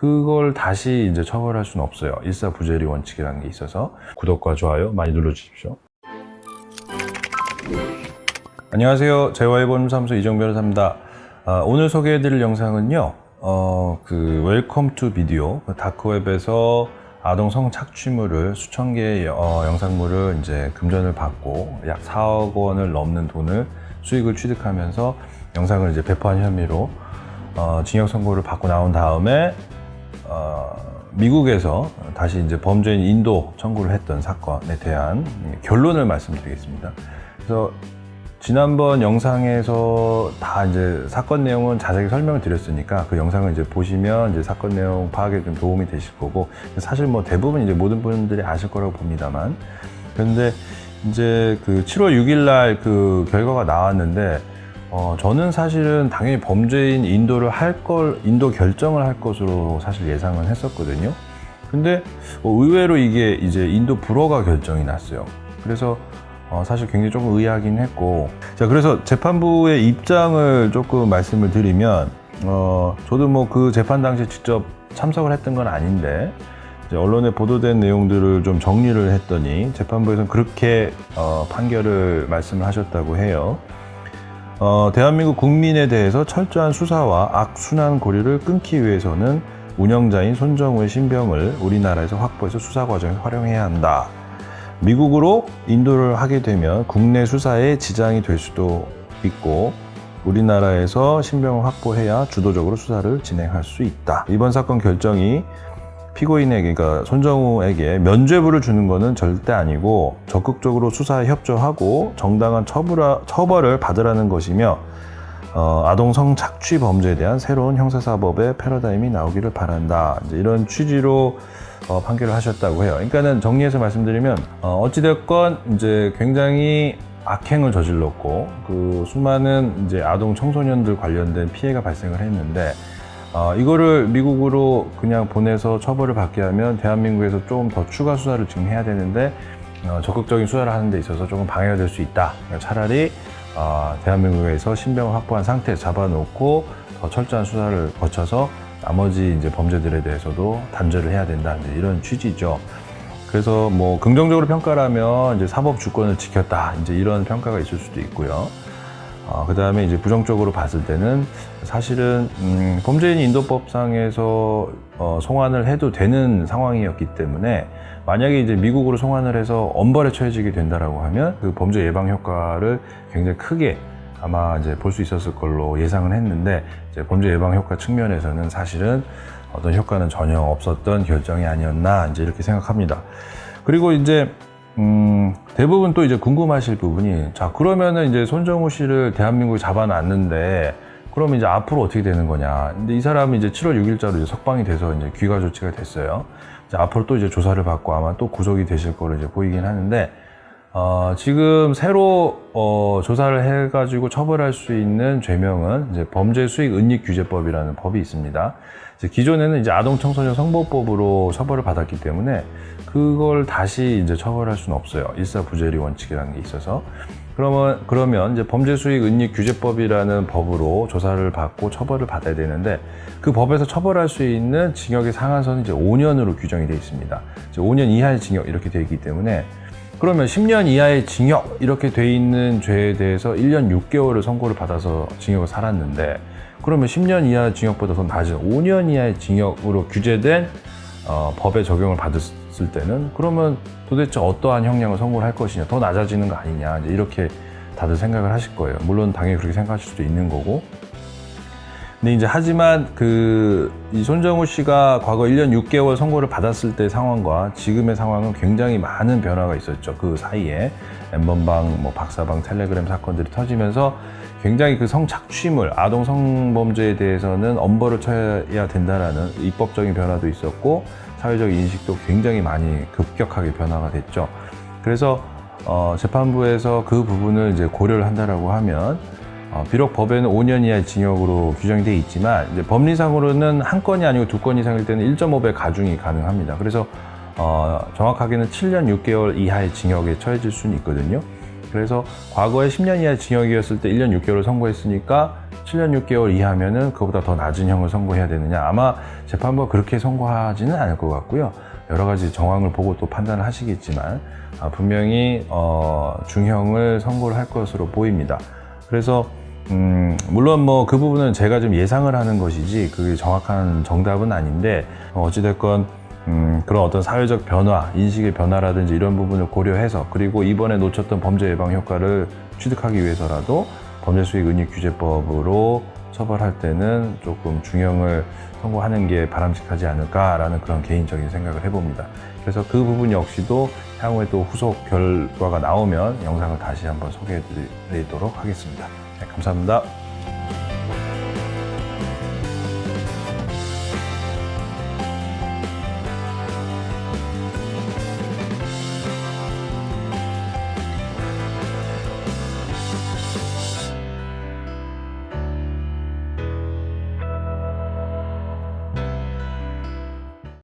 그걸 다시 이제 처벌할 수는 없어요. 일사부재리 원칙이라는 게 있어서. 구독과 좋아요 많이 눌러주십시오. 안녕하세요. 재화의법무사무소 이정 변호사입니다. 오늘 소개해드릴 영상은요, 웰컴 투 비디오, 다크웹에서 아동 성착취물을 수천 개의 영상물을 이제 금전을 받고 약 4억 원을 넘는 돈을 수익을 취득하면서 영상을 이제 배포한 혐의로 징역 선고를 받고 나온 다음에 미국에서 다시 이제 범죄인 인도 청구를 했던 사건에 대한 결론을 말씀드리겠습니다. 그래서 지난번 영상에서 다 이제 사건 내용은 자세히 설명을 드렸으니까 그 영상을 이제 보시면 이제 사건 내용 파악에 좀 도움이 되실 거고, 사실 뭐 대부분 이제 모든 분들이 아실 거라고 봅니다만, 그런데 이제 그 7월 6일 날 그 결과가 나왔는데, 저는 사실은 당연히 범죄인 인도 결정을 할 것으로 사실 예상은 했었거든요. 근데 의외로 이게 이제 인도 불허가 결정이 났어요. 그래서 사실 굉장히 조금 의아하긴 했고, 자, 그래서 재판부의 입장을 조금 말씀을 드리면, 저도 뭐 그 재판 당시에 직접 참석을 했던 건 아닌데, 이제 언론에 보도된 내용들을 좀 정리를 했더니 재판부에서는 그렇게 판결을 말씀을 하셨다고 해요. 대한민국 국민에 대해서 철저한 수사와 악순환 고리를 끊기 위해서는 운영자인 손정우의 신병을 우리나라에서 확보해서 수사 과정에 활용해야 한다. 미국으로 인도를 하게 되면 국내 수사에 지장이 될 수도 있고, 우리나라에서 신병을 확보해야 주도적으로 수사를 진행할 수 있다. 이번 사건 결정이 피고인에게, 그러니까 손정우에게 면죄부를 주는 것은 절대 아니고 적극적으로 수사에 협조하고 정당한 처벌을 받으라는 것이며, 아동 성착취 범죄에 대한 새로운 형사사법의 패러다임이 나오기를 바란다. 이제 이런 취지로 판결을 하셨다고 해요. 그러니까는 정리해서 말씀드리면, 어찌됐건 이제 굉장히 악행을 저질렀고, 그 수많은 이제 아동 청소년들 관련된 피해가 발생을 했는데, 이거를 미국으로 그냥 보내서 처벌을 받게 하면 대한민국에서 조금 더 추가 수사를 지금 해야 되는데, 적극적인 수사를 하는 데 있어서 조금 방해가 될 수 있다. 차라리 대한민국에서 신병을 확보한 상태에서 잡아놓고 더 철저한 수사를 거쳐서 나머지 이제 범죄들에 대해서도 단죄를 해야 된다. 이제 이런 취지죠. 그래서 뭐 긍정적으로 평가라면 이제 사법 주권을 지켰다. 이제 이런 평가가 있을 수도 있고요. 그 다음에 이제 부정적으로 봤을 때는 사실은 범죄인 인도법상에서 송환을 해도 되는 상황이었기 때문에, 만약에 이제 미국으로 송환을 해서 엄벌에 처해지게 된다라고 하면 그 범죄 예방 효과를 굉장히 크게 아마 이제 볼 수 있었을 걸로 예상을 했는데, 이제 범죄 예방 효과 측면에서는 사실은 어떤 효과는 전혀 없었던 결정이 아니었나, 이제 이렇게 생각합니다. 그리고 이제 대부분 또 이제 궁금하실 부분이, 자, 그러면은 이제 손정우 씨를 대한민국에 잡아놨는데 그러면 이제 앞으로 어떻게 되는 거냐. 근데 이 사람은 이제 7월 6일자로 이제 석방이 돼서 이제 귀가 조치가 됐어요. 이제 앞으로 또 이제 조사를 받고 아마 또 구속이 되실 거로 이제 보이긴 하는데, 지금 새로 조사를 해가지고 처벌할 수 있는 죄명은 이제 범죄수익은닉규제법이라는 법이 있습니다. 이제 기존에는 이제 아동청소년 성보법으로 처벌을 받았기 때문에 그걸 다시 이제 처벌할 수는 없어요. 일사부재리 원칙이라는 게 있어서. 그러면 이제 범죄수익은닉규제법이라는 법으로 조사를 받고 처벌을 받아야 되는데, 그 법에서 처벌할 수 있는 징역의 상한선은 이제 5년으로 규정이 되어 있습니다. 이제 5년 이하의 징역 이렇게 되어 있기 때문에, 그러면 10년 이하의 징역 이렇게 돼 있는 죄에 대해서 1년 6개월을 선고를 받아서 징역을 살았는데, 그러면 10년 이하 징역보다 더 낮은 5년 이하의 징역으로 규제된 법의 적용을 받았을 때는, 그러면 도대체 어떠한 형량을 선고를 할 것이냐, 더 낮아지는 거 아니냐, 이제 이렇게 다들 생각을 하실 거예요. 물론 당연히 그렇게 생각하실 수도 있는 거고. 근데 이제 하지만 이 손정우 씨가 과거 1년 6개월 선고를 받았을 때 상황과 지금의 상황은 굉장히 많은 변화가 있었죠. 그 사이에 N번방, 뭐 박사방, 텔레그램 사건들이 터지면서 굉장히 그 성착취물, 아동 성범죄에 대해서는 엄벌을 쳐야 된다라는 입법적인 변화도 있었고, 사회적 인식도 굉장히 많이 급격하게 변화가 됐죠. 그래서 재판부에서 그 부분을 이제 고려를 한다라고 하면, 비록 법에는 5년 이하의 징역으로 규정되어 있지만, 이제 법리상으로는 한 건이 아니고 두 건 이상일 때는 1.5배 가중이 가능합니다. 그래서 정확하게는 7년 6개월 이하의 징역에 처해질 수는 있거든요. 그래서 과거에 10년 이하 징역이었을 때 1년 6개월을 선고했으니까 7년 6개월 이하면은 그보다 더 낮은 형을 선고해야 되느냐. 아마 재판부가 그렇게 선고하지는 않을 것 같고요. 여러 가지 정황을 보고 또 판단을 하시겠지만 분명히 중형을 선고를 할 것으로 보입니다. 그래서 물론 뭐 그 부분은 제가 좀 예상을 하는 것이지 그게 정확한 정답은 아닌데 어찌됐건 그런 어떤 사회적 변화, 인식의 변화라든지 이런 부분을 고려해서 그리고 이번에 놓쳤던 범죄 예방 효과를 취득하기 위해서라도 범죄수익은닉규제법으로 처벌할 때는 조금 중형을 선고하는 게 바람직하지 않을까라는 그런 개인적인 생각을 해봅니다. 그래서 그 부분 역시도 향후에 또 후속 결과가 나오면 영상을 다시 한번 소개해 드리도록 하겠습니다. 네, 감사합니다.